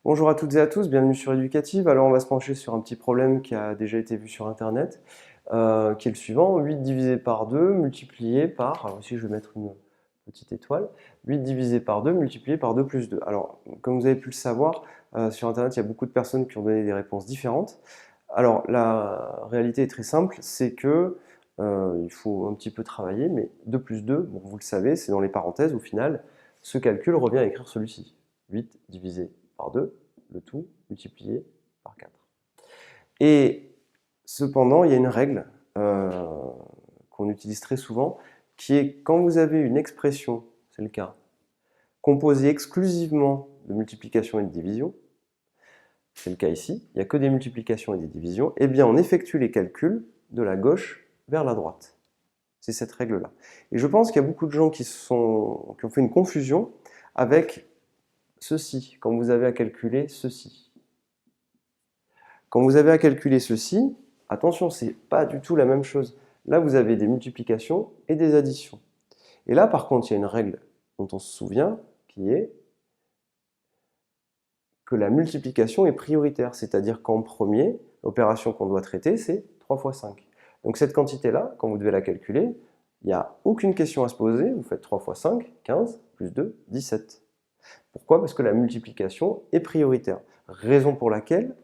Bonjour à toutes et à tous, bienvenue sur Éducative. Alors on va se pencher sur un petit problème qui a déjà été vu sur Internet, qui est le suivant, 8 divisé par 2 multiplié par, alors ici je vais mettre une petite étoile, 8 divisé par 2 multiplié par 2 plus 2. Alors comme vous avez pu le savoir, sur Internet il y a beaucoup de personnes qui ont donné des réponses différentes. Alors la réalité est très simple, c'est que il faut un petit peu travailler, mais 2 plus 2, bon, vous le savez, c'est dans les parenthèses, au final, ce calcul revient à écrire celui-ci. 8 divisé par 2, le tout multiplié par 4. Et cependant, il y a une règle qu'on utilise très souvent, qui est quand vous avez une expression, c'est le cas, composée exclusivement de multiplication et de division, c'est le cas ici, il n'y a que des multiplications et des divisions, eh bien on effectue les calculs de la gauche vers la droite. C'est cette règle-là. Et je pense qu'il y a beaucoup de gens qui ont fait une confusion avec ceci, quand vous avez à calculer ceci. Quand vous avez à calculer ceci, attention, c'est pas du tout la même chose. Là, vous avez des multiplications et des additions. Et là, par contre, il y a une règle dont on se souvient, qui est que la multiplication est prioritaire, c'est-à-dire qu'en premier, l'opération qu'on doit traiter, c'est 3 fois 5. Donc cette quantité-là, quand vous devez la calculer, il n'y a aucune question à se poser, vous faites 3 fois 5, 15, plus 2, 17. Pourquoi? Parce que la multiplication est prioritaire. Raison pour laquelle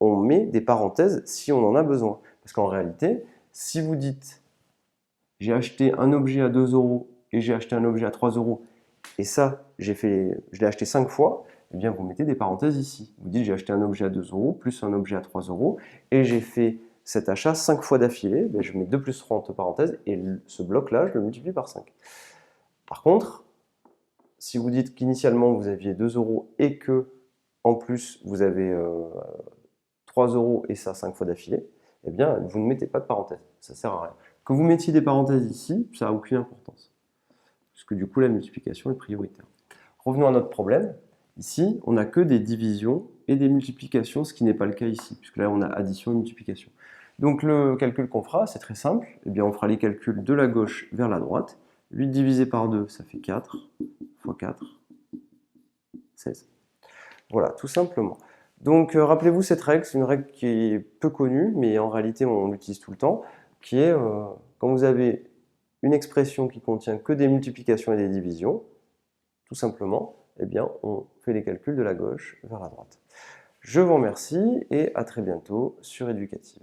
on met des parenthèses si on en a besoin. Parce qu'en réalité, si vous dites j'ai acheté un objet à 2 euros et j'ai acheté un objet à 3 euros, et ça, je l'ai acheté 5 fois, eh bien vous mettez des parenthèses ici. Vous dites j'ai acheté un objet à 2 euros plus un objet à 3 euros et j'ai fait cet achat 5 fois d'affilée, je mets 2 plus 3 entre parenthèses et ce bloc-là, je le multiplie par 5. Par contre, si vous dites qu'initialement vous aviez 2 euros et que en plus vous avez 3 euros et ça 5 fois d'affilée, eh bien vous ne mettez pas de parenthèses, ça ne sert à rien. Que vous mettiez des parenthèses ici, ça n'a aucune importance, puisque du coup la multiplication est prioritaire. Revenons à notre problème. Ici, on n'a que des divisions et des multiplications, ce qui n'est pas le cas ici, puisque là on a addition et multiplication. Donc le calcul qu'on fera, c'est très simple. Eh bien, on fera les calculs de la gauche vers la droite. 8 divisé par 2, ça fait 4, fois 4, 16. Voilà, tout simplement. Donc rappelez-vous cette règle, c'est une règle qui est peu connue, mais en réalité on l'utilise tout le temps, qui est quand vous avez une expression qui contient que des multiplications et des divisions, tout simplement, eh bien on fait les calculs de la gauche vers la droite. Je vous remercie et à très bientôt sur Éducative.